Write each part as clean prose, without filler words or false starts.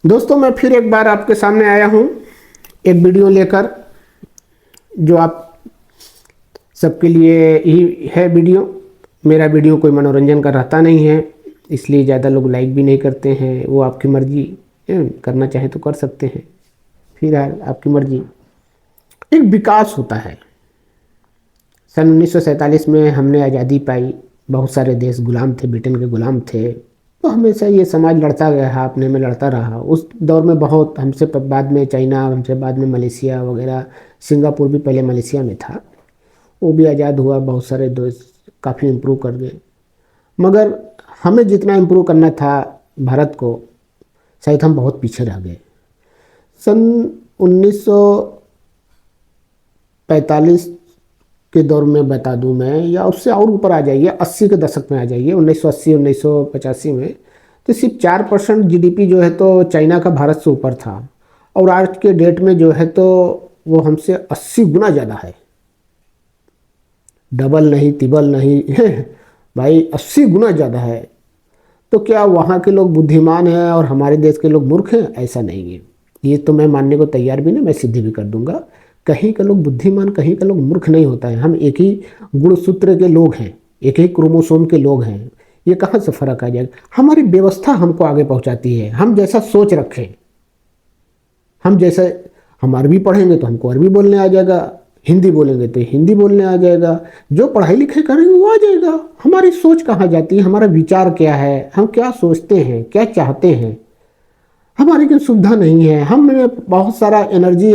दोस्तों, मैं फिर एक बार आपके सामने आया हूँ एक वीडियो लेकर, जो आप सबके लिए ही है वीडियो। मेरा वीडियो कोई मनोरंजन का रहता नहीं है, इसलिए ज़्यादा लोग लाइक भी नहीं करते हैं। वो आपकी मर्ज़ी है, करना चाहे तो कर सकते हैं, फिलहाल आपकी मर्ज़ी। एक विकास होता है। सन 1947 में हमने आज़ादी पाई। बहुत सारे देश गुलाम थे, ब्रिटेन के गुलाम थे। तो हमेशा ये समाज लड़ता गया, अपने में लड़ता रहा। उस दौर में बहुत, हमसे बाद में चाइना, हमसे बाद में मलेशिया वगैरह, सिंगापुर भी पहले मलेशिया में था, वो भी आज़ाद हुआ। बहुत सारे देश काफ़ी इम्प्रूव कर गए, मगर हमें जितना इम्प्रूव करना था भारत को, शायद हम बहुत पीछे रह गए। सन 1945 के दौर में बता दूं मैं, या उससे और ऊपर आ जाइए, 80 के दशक में आ जाइए, 1980 1985 में, तो सिर्फ 4% जीडीपी जो है तो चाइना का भारत से ऊपर था। और आज के डेट में जो है तो वो हमसे 80 गुना ज़्यादा है। डबल नहीं, तिबल नहीं भाई, 80 गुना ज़्यादा है। तो क्या वहाँ के लोग बुद्धिमान हैं और हमारे देश के लोग मूर्ख हैं? ऐसा नहीं है। ये तो मैं मानने को तैयार भी नहीं, मैं सिद्ध भी कर दूंगा। कहीं का लोग बुद्धिमान, कहीं का लोग मूर्ख नहीं होता है। हम एक ही गुणसूत्र के लोग हैं, एक ही क्रोमोसोम के लोग हैं। ये कहाँ से फर्क आ जाएगा? हमारी व्यवस्था हमको आगे पहुँचाती है। हम जैसा सोच रखें, हम जैसे, हम अरबी पढ़ेंगे तो हमको अरबी बोलने आ जाएगा, हिंदी बोलेंगे तो हिंदी बोलने आ जाएगा, जो पढ़ाई लिखाई करेंगे वो आ जाएगा। हमारी सोच कहाँ जाती है? हमारा विचार क्या है? हम क्या सोचते हैं, क्या चाहते हैं? हमारी कोई सुविधा नहीं है। हम बहुत सारा एनर्जी,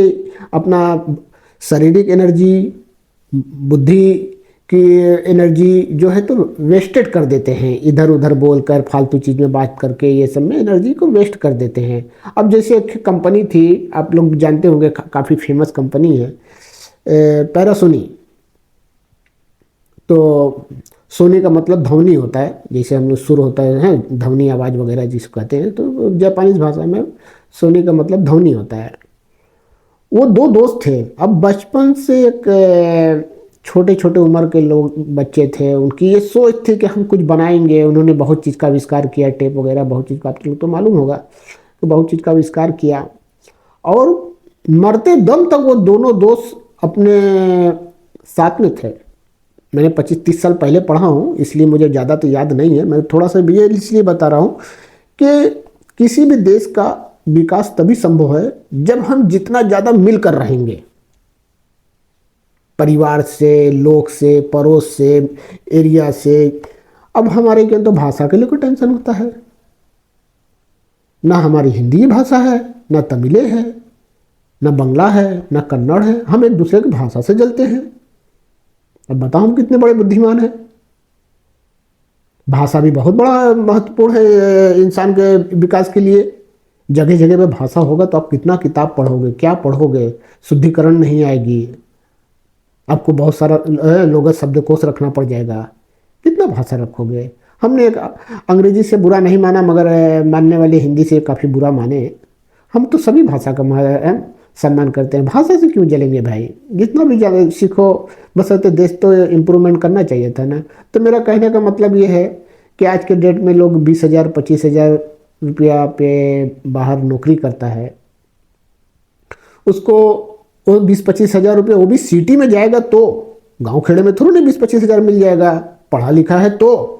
अपना शारीरिक एनर्जी, बुद्धि की एनर्जी जो है तो वेस्टेड कर देते हैं, इधर उधर बोलकर, फालतू चीज़ में बात करके, ये सब में एनर्जी को वेस्ट कर देते हैं। अब जैसे एक कंपनी थी, आप लोग जानते होंगे, काफ़ी फेमस कंपनी है, पैरासोनी। तो सोनी का मतलब ध्वनि होता है, जैसे हम लोग सुर होता है, ध्वनि आवाज़ वगैरह जिसको कहते हैं, तो जापानीज भाषा में सोनी का मतलब ध्वनि होता है। वो दो दोस्त थे। अब बचपन से एक छोटे छोटे उम्र के लोग, बच्चे थे, उनकी ये सोच थी कि हम कुछ बनाएंगे। उन्होंने बहुत चीज़ का आविष्कार किया, टेप वगैरह, बहुत चीज़ का आप लोग तो मालूम होगा, तो बहुत चीज़ का आविष्कार किया। और मरते दम तक वो दोनों दोस्त अपने साथ में थे। मैंने 25-30 साल पहले पढ़ा हूँ, इसलिए मुझे ज़्यादा तो याद नहीं है। मैं थोड़ा सा भी ये इसलिए बता रहा हूँ कि किसी भी देश का विकास तभी संभव है जब हम जितना ज़्यादा मिलकर रहेंगे, परिवार से, लोग से, पड़ोस से, एरिया से। अब हमारे क्या तो भाषा के लिए कोई टेंशन होता है? ना हमारी हिंदी भाषा है, ना तमिले है, ना बंगला है, ना कन्नड़ है। हम एक दूसरे की भाषा से जलते हैं। अब बताओ हम कितने बड़े बुद्धिमान हैं। भाषा भी बहुत बड़ा महत्वपूर्ण है इंसान के विकास के लिए। जगह जगह पे भाषा होगा तो आप कितना किताब पढ़ोगे, क्या पढ़ोगे? शुद्धिकरण नहीं आएगी, आपको बहुत सारा लोगत शब्दकोश रखना पड़ जाएगा। कितना भाषा रखोगे? हमने एक अंग्रेजी से बुरा नहीं माना, मगर मानने वाले हिंदी से काफ़ी बुरा माने। हम तो सभी भाषा का सम्मान करते हैं। भाषा से क्यों जलेंगे भाई? जितना भी ज़्यादा सीखो, बशर्ते देश तो इम्प्रूवमेंट करना चाहिए था ना। तो मेरा कहने का मतलब ये है कि आज के डेट में लोग 20,000 25,000 रुपया पे बाहर नौकरी करता है, उसको वो 20-25 हज़ार रुपये, वो भी सिटी में जाएगा तो, गांव खेड़े में थोड़ा नहीं 20-25 हज़ार मिल जाएगा, पढ़ा लिखा है तो।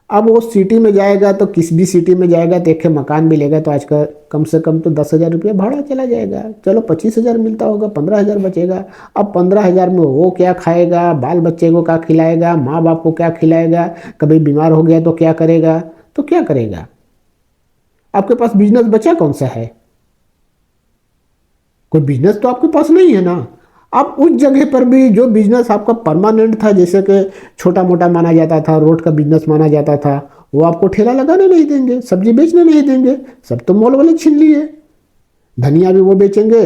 अब वो सिटी में जाएगा तो, किस भी सिटी में जाएगा तो एक मकान मिलेगा तो आज का कम से कम तो 10,000 रुपया भाड़ा चला जाएगा। चलो 25,000 मिलता होगा, 15,000 बचेगा। अब 15,000 में वो क्या खाएगा, बाल बच्चे को क्या खिलाएगा, माँ बाप को क्या खिलाएगा? कभी बीमार हो गया तो क्या करेगा? तो क्या करेगा? आपके पास बिजनेस बचा कौन सा है? कोई बिजनेस तो आपके पास नहीं है ना। आप उस जगह पर भी जो बिजनेस आपका परमानेंट था, जैसे कि छोटा मोटा माना जाता था, रोड का बिजनेस माना जाता था, वो आपको ठेला लगाने नहीं देंगे, सब्जी बेचने नहीं देंगे। सब तो मॉल वाले छीन लिए। धनिया भी वो बेचेंगे,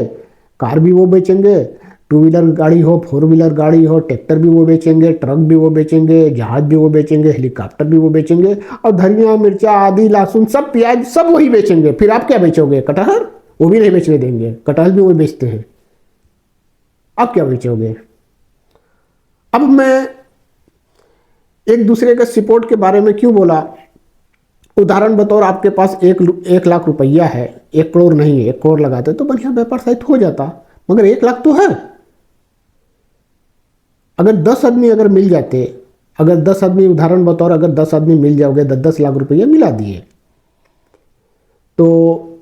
कार भी वो बेचेंगे, टू व्हीलर गाड़ी हो, फोर व्हीलर गाड़ी हो, ट्रैक्टर भी वो बेचेंगे, ट्रक भी वो बेचेंगे, जहाज भी वो बेचेंगे, हेलीकॉप्टर भी वो बेचेंगे। और धनिया, मिर्चा, आदि, लहसुन, सब प्याज, सब वही बेचेंगे। फिर आप क्या बेचोगे? कटहल? वो भी नहीं बेचने देंगे, कटहल भी वो बेचते हैं। आप क्या बेचोगे? अब मैं एक दूसरे के सपोर्ट के बारे में क्यों बोला? उदाहरण बतौर आपके पास 1 लाख रुपया है, 1 करोड़ नहीं है, 1 करोड़ लगाते तो बढ़िया व्यापार शायद हो जाता, मगर 1 लाख तो है। अगर 10 आदमी अगर मिल जाते, अगर 10 आदमी, उदाहरण बतौर अगर 10 आदमी मिल जाओगे, 10-10 लाख रुपया मिला दिए, तो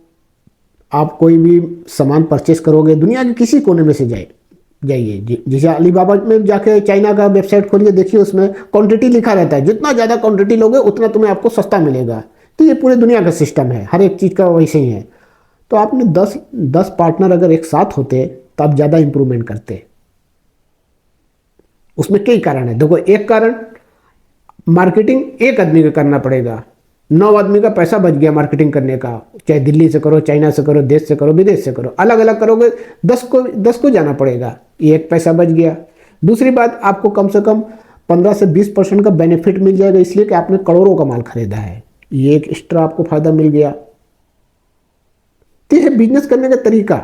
आप कोई भी सामान परचेस करोगे, दुनिया के किसी कोने में से जाइए, जैसे अलीबाबा में जाके चाइना का वेबसाइट खोलिए, देखिए उसमें क्वांटिटी लिखा रहता है, जितना ज़्यादा क्वांटिटी लोगे उतना तुम्हें आपको सस्ता मिलेगा। तो ये पूरे दुनिया का सिस्टम है, हर एक चीज़ का वैसे ही है। तो आपने 10 पार्टनर अगर एक साथ होते तो आप ज़्यादा इंप्रूवमेंट करते। उसमें कई कारण है। देखो, एक कारण, मार्केटिंग एक आदमी का करना पड़ेगा, 9 आदमी का पैसा बच गया मार्केटिंग करने का, चाहे दिल्ली से करो, चाइना से करो, देश से करो, विदेश से करो, अलग अलग करोगे, 10 को जाना पड़ेगा, ये एक पैसा बच गया। दूसरी बात, आपको कम से कम 15 से 20% का बेनिफिट मिल जाएगा, इसलिए कि आपने करोड़ों का माल खरीदा है, ये एक एक्स्ट्रा आपको फायदा मिल गया। तो यह बिजनेस करने का तरीका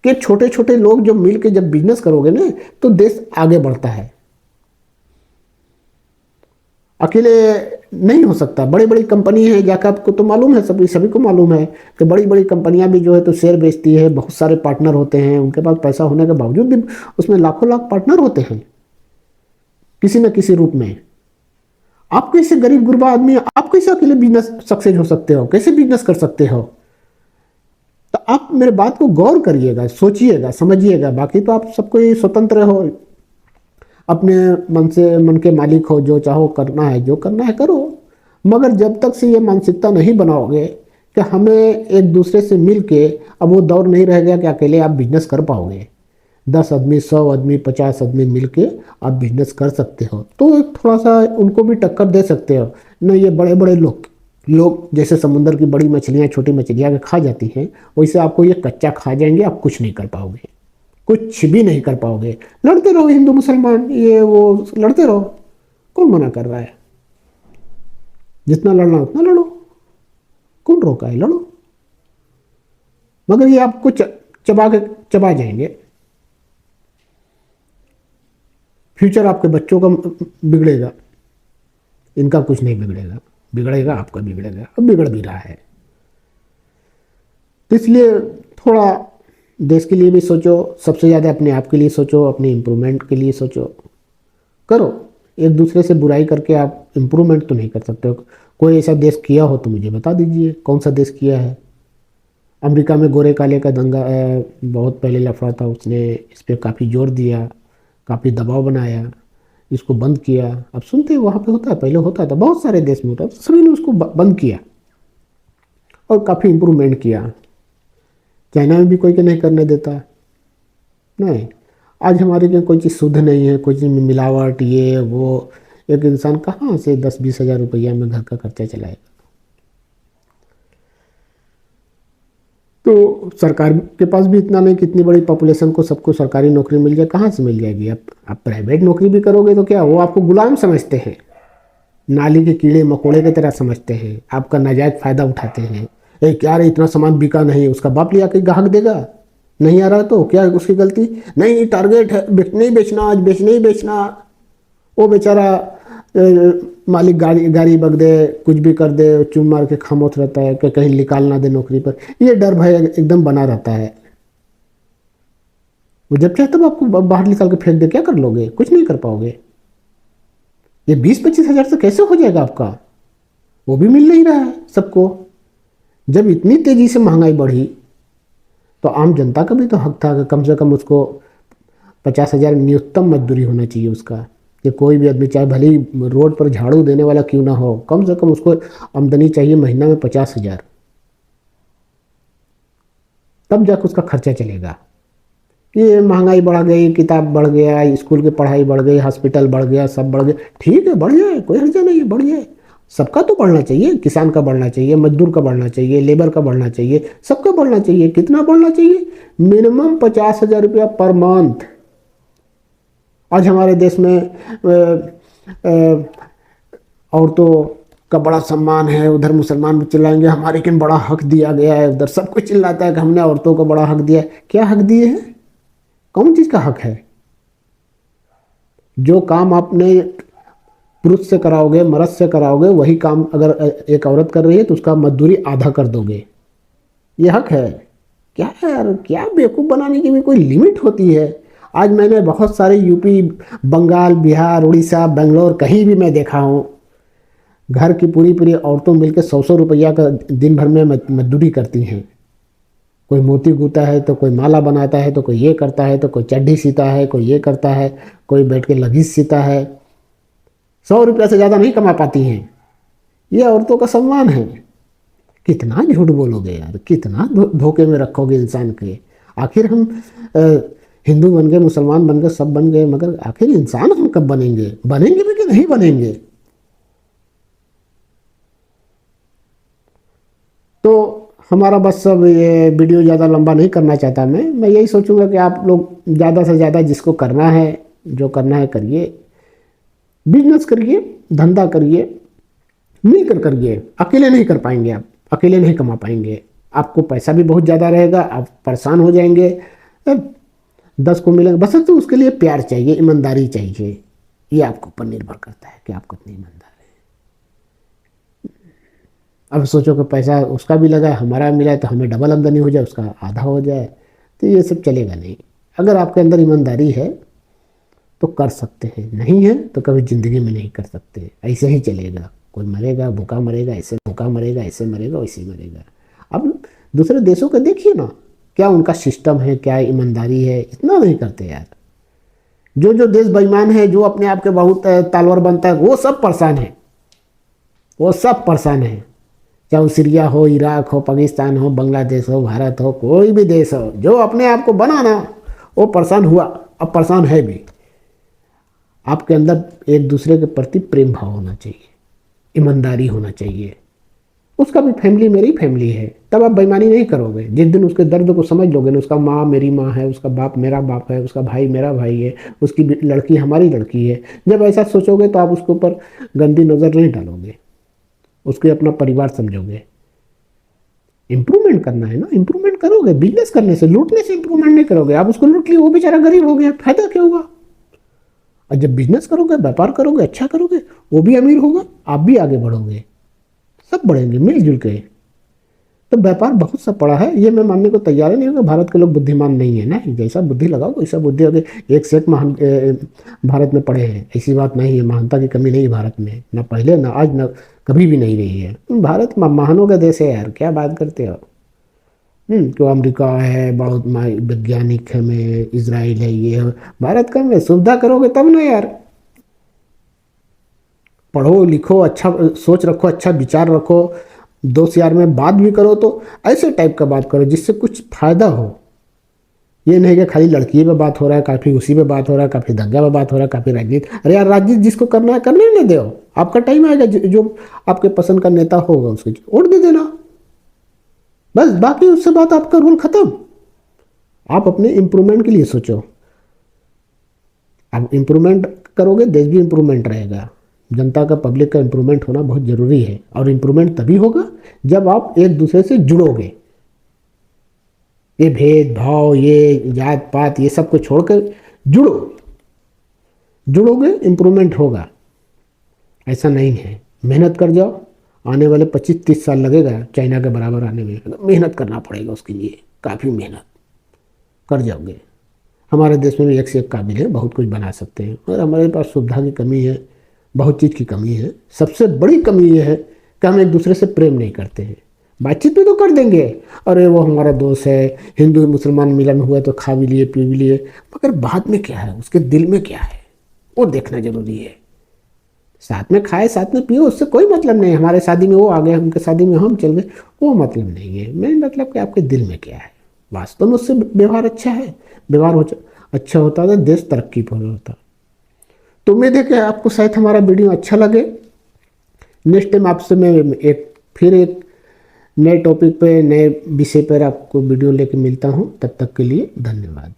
कि छोटे छोटे लोग जो मिल के जब बिजनेस करोगे ना, तो देश आगे बढ़ता है। अकेले नहीं हो सकता। बड़ी बड़ी कंपनी है, जाकर आपको तो मालूम है, सभी को मालूम है कि बड़ी बड़ी कंपनियां भी जो है तो शेयर बेचती है, बहुत सारे पार्टनर होते हैं, उनके पास पैसा होने के बावजूद भी उसमें लाखों लाख पार्टनर होते हैं किसी न किसी रूप में। आप कैसे गरीब गुरबा आदमी, आप कैसे अकेले बिजनेस सक्सेस हो सकते हो, कैसे बिजनेस कर सकते हो? तो आप मेरे बात को गौर करिएगा, सोचिएगा, समझिएगा। बाकी तो आप सबको स्वतंत्र हो, अपने मन से मन के मालिक हो, जो चाहो करना है, जो करना है करो। मगर जब तक से ये मानसिकता नहीं बनाओगे कि हमें एक दूसरे से मिल के, अब वो दौर नहीं रह गया कि अकेले आप बिजनेस कर पाओगे। 10 आदमी, 100 आदमी, 50 आदमी मिल के आप बिजनेस कर सकते हो, तो थोड़ा सा उनको भी टक्कर दे सकते हो। न ये बड़े बड़े लोग जैसे समुद्र की बड़ी मछलियाँ छोटी मछलियाँ खा जाती हैं, वैसे आपको ये कच्चा खा जाएंगे, आप कुछ नहीं कर पाओगे, कुछ भी नहीं कर पाओगे। लड़ते रहो, हिंदू मुसलमान ये वो लड़ते रहो, कौन मना कर रहा है? जितना लड़ना उतना लड़ो, कौन रोका है? लड़ो। मगर ये आपको चबा जाएंगे। फ्यूचर आपके बच्चों का बिगड़ेगा, इनका कुछ नहीं बिगड़ेगा, बिगड़ेगा आपका, बिगड़ेगा, अब बिगड़ भी रहा है। तो इसलिए थोड़ा देश के लिए भी सोचो, सबसे ज़्यादा अपने आप के लिए सोचो, अपने इम्प्रूवमेंट के लिए सोचो, करो। एक दूसरे से बुराई करके आप इम्प्रूवमेंट तो नहीं कर सकते हो। कोई ऐसा देश किया हो तो मुझे बता दीजिए, कौन सा देश किया है? अमेरिका में गोरे काले का दंगा बहुत पहले लफड़ा था, उसने इस पर काफ़ी जोर दिया, काफ़ी दबाव बनाया, इसको बंद किया। अब सुनते वहाँ पे होता है, पहले होता था, बहुत सारे देश में होता, सभी ने उसको बंद किया और काफ़ी इम्प्रूवमेंट किया। चाइना में भी कोई के नहीं करने देता नहीं। आज हमारे लिए कोई चीज़ शुद्ध नहीं है, कोई चीज़ में मिलावट, ये वो। एक इंसान कहाँ से 10-20 हज़ार रुपया में घर का खर्चा चलाएगा? तो सरकार के पास भी इतना नहीं, कितनी बड़ी पॉपुलेशन को सबको सरकारी नौकरी मिल जाए, कहाँ से मिल जाएगी? आप प्राइवेट नौकरी भी करोगे तो क्या, वो आपको गुलाम समझते हैं, नाली के कीड़े मकोड़े की तरह समझते हैं, आपका नाजायज फ़ायदा उठाते हैं। क्या रे, इतना सामान बिका नहीं, उसका बाप लिया के ग्राहक देगा, नहीं आ रहा तो क्या है उसकी गलती? नहीं, टारगेट है नहीं बेचना, आज नहीं बेचना। वो बेचारा मालिक गाड़ी बग दे, कुछ भी कर दे, चुम मार के खामोश रहता है कि कहीं निकाल ना दे नौकरी पर। ये डर भय एकदम बना रहता है। वो जब चाहे तब आपको बाहर निकाल के फेंक दे, क्या कर लोगे? कुछ नहीं कर पाओगे। ये 20-25 हज़ार से कैसे हो जाएगा आपका? वो भी मिल नहीं रहा है सबको। जब इतनी तेजी से महंगाई बढ़ी तो आम जनता का भी तो हक था कि कम से कम उसको 50,000 न्यूनतम मजदूरी होना चाहिए उसका, कि कोई भी आदमी, चाहे भले ही रोड पर झाड़ू देने वाला क्यों ना हो, कम से कम उसको आमदनी चाहिए महीना में 50,000, तब जाकर उसका खर्चा चलेगा। ये महंगाई बढ़ गई, किताब बढ़ गया, स्कूल की पढ़ाई बढ़ गई, हॉस्पिटल बढ़ गया, सब बढ़ गया। ठीक है, बढ़ जाए, कोई हर्जा नहीं है, बढ़ जाए। सबका तो बढ़ना चाहिए, किसान का बढ़ना चाहिए, मजदूर का बढ़ना चाहिए, लेबर का बढ़ना चाहिए, सबका बढ़ना चाहिए। कितना बढ़ना चाहिए? मिनिमम 50,000 रुपया पर मंथ। आज हमारे देश में औरतों का बड़ा सम्मान है, उधर मुसलमान भी चिल्लाएंगे हमारे किन बड़ा हक दिया गया है, उधर सब कुछ चिल्लाता है कि हमने औरतों को बड़ा हक दिया है। क्या हक दिए हैं? कौन चीज़ का हक है? जो काम आपने पुरुष से कराओगे, मर्द से कराओगे, वही काम अगर एक औरत कर रही है तो उसका मजदूरी आधा कर दोगे। ये हक है क्या है यार? क्या बेवकूफ़ बनाने की भी कोई लिमिट होती है? आज मैंने बहुत सारे यूपी, बंगाल, बिहार, उड़ीसा, बेंगलोर, कहीं भी मैं देखा हूँ, घर की पूरी पूरी औरतों मिलकर 100-100 रुपया का दिन भर में मजदूरी करती हैं। कोई मोती गूंथा है तो कोई माला बनाता है, तो कोई ये करता है, तो कोई चड्ढी सीता है, कोई ये करता है, कोई बैठ के लगीज सीता है। 100 रुपया से ज़्यादा नहीं कमा पाती हैं। ये औरतों का सम्मान है। कितना झूठ बोलोगे यार, कितना धोखे में रखोगे इंसान के। आखिर हम हिंदू बन गए, मुसलमान बन गए, सब बन गए, मगर आखिर इंसान हम कब बनेंगे? बनेंगे भी कि नहीं बनेंगे? तो हमारा बस सब, ये वीडियो ज़्यादा लंबा नहीं करना चाहता मैं यही सोचूंगा कि आप लोग ज़्यादा से ज़्यादा जिसको करना है, जो करना है करिए, बिजनेस करिए, धंधा करिए, मिलकर करिए। अकेले नहीं कर पाएंगे आप, अकेले नहीं कमा पाएंगे। आपको पैसा भी बहुत ज़्यादा रहेगा, आप परेशान हो जाएंगे। 10 को मिलेगा, बस तो उसके लिए प्यार चाहिए, ईमानदारी चाहिए। ये आपके ऊपर निर्भर करता है कि आप कितनी ईमानदार है। अब सोचो कि पैसा उसका भी लगा, हमारा मिला तो हमें डबल आमदनी हो जाए, उसका आधा हो जाए, तो ये सब चलेगा नहीं। अगर आपके अंदर ईमानदारी है तो कर सकते हैं, नहीं है तो कभी ज़िंदगी में नहीं कर सकते। ऐसे ही चलेगा, कोई मरेगा, भूखा मरेगा, ऐसे भूखा मरेगा, ऐसे मरेगा, वैसे मरेगा। अब दूसरे देशों का देखिए ना, क्या उनका सिस्टम है, क्या ईमानदारी है, इतना नहीं करते यार। जो जो देश बेईमान है, जो अपने आप के बहुत तालवर बनता है, वो सब परेशान है, वो सब परेशान है। चाहे सीरिया हो, इराक हो, पाकिस्तान हो, बांग्लादेश हो, भारत हो, कोई भी देश हो, जो अपने आप को बनाना वो परेशान हुआ, अब परेशान है भी। आपके अंदर एक दूसरे के प्रति प्रेम भाव होना चाहिए, ईमानदारी होना चाहिए। उसका भी फैमिली मेरी फैमिली है, तब आप बेईमानी नहीं करोगे। जिस दिन उसके दर्द को समझ लोगे ना, उसका माँ मेरी माँ है, उसका बाप मेरा बाप है, उसका भाई मेरा भाई है, उसकी लड़की हमारी लड़की है, जब ऐसा सोचोगे तो आप उसके ऊपर गंदी नज़र नहीं डालोगे, उसके अपना परिवार समझोगे। इंप्रूवमेंट करना है ना, इंप्रूवमेंट करोगे। बिजनेस करने से, लूटने से इंप्रूवमेंट नहीं करोगे। आप उसको लूट लिए, वो बेचारा गरीब हो गया, फायदा क्या हुआ? और जब बिजनेस करोगे, व्यापार करोगे, अच्छा करोगे, वो भी अमीर होगा, आप भी आगे बढ़ोगे, सब बढ़ेंगे मिलजुल के। तो व्यापार बहुत सा पड़ा है, ये मैं मानने को तैयार नहीं हूँ। भारत के लोग बुद्धिमान नहीं है ना, जैसा बुद्धि लगाओ वैसा बुद्धि आगे। एक से एक महान भारत में पड़े हैं, ऐसी बात नहीं है। महानता की कमी नहीं है भारत में, ना पहले, ना आज, ना कभी भी नहीं रही है। भारत महानों का देश है यार, क्या बात करते हो? क्यों अमेरिका है, बहुत वैज्ञानिक है, में इजराइल है, ये है। भारत का में सुविधा करोगे तब ना यार। पढ़ो लिखो, अच्छा सोच रखो, अच्छा विचार रखो, दोस्त यार में बात भी करो तो ऐसे टाइप का बात करो जिससे कुछ फायदा हो। ये नहीं कि खाली लड़की पे बात हो रहा है, काफ़ी उसी पे बात हो रहा है, काफ़ी दंगा पे बात हो रहा है, काफ़ी राजनीति। अरे यार, राजनीति जिसको करना है करने नहीं दो, आपका टाइम आएगा, जो आपके पसंद का नेता होगा उसको वोट दे देना, बस। बाकी उससे बात, आपका रोल खत्म। आप अपने इम्प्रूवमेंट के लिए सोचो। आप इम्प्रूवमेंट करोगे, देश भी इम्प्रूवमेंट रहेगा। जनता का, पब्लिक का इम्प्रूवमेंट होना बहुत ज़रूरी है। और इम्प्रूवमेंट तभी होगा जब आप एक दूसरे से जुड़ोगे। ये भेदभाव, ये जात पात, ये सब को छोड़कर जुड़ोगे, इम्प्रूवमेंट होगा। ऐसा नहीं है, मेहनत कर जाओ, आने वाले 25-30 साल लगेगा चाइना के बराबर आने में। मेहनत करना पड़ेगा उसके लिए, काफ़ी मेहनत कर जाओगे। हमारे देश में भी एक से एक काबिल है, बहुत कुछ बना सकते हैं, और हमारे पास सुविधा की कमी है, बहुत चीज़ की कमी है। सबसे बड़ी कमी ये है कि हम एक दूसरे से प्रेम नहीं करते हैं। बातचीत में तो कर देंगे, अरे वो हमारा दोस्त है, हिंदू मुसलमान मिलन हुआ तो खा भी लिए, पी भी लिए, मगर बाद में क्या है, उसके दिल में क्या है, वो देखना जरूरी है। साथ में खाए, साथ में पियो, उससे कोई मतलब नहीं। हमारे शादी में वो आ गए, उनके शादी में हम चल गए, वो मतलब नहीं है। मेन मतलब कि आपके दिल में क्या है, वास्तव में उससे व्यवहार अच्छा है। व्यवहार अच्छा होता है, देश तरक्की पर होता। तो उम्मीद है कि आपको शायद हमारा वीडियो अच्छा लगे। नेक्स्ट टाइम आपसे मैं फिर एक नए टॉपिक पे, नए विषय पर आपको वीडियो लेके मिलता हूँ। तब तक के लिए धन्यवाद।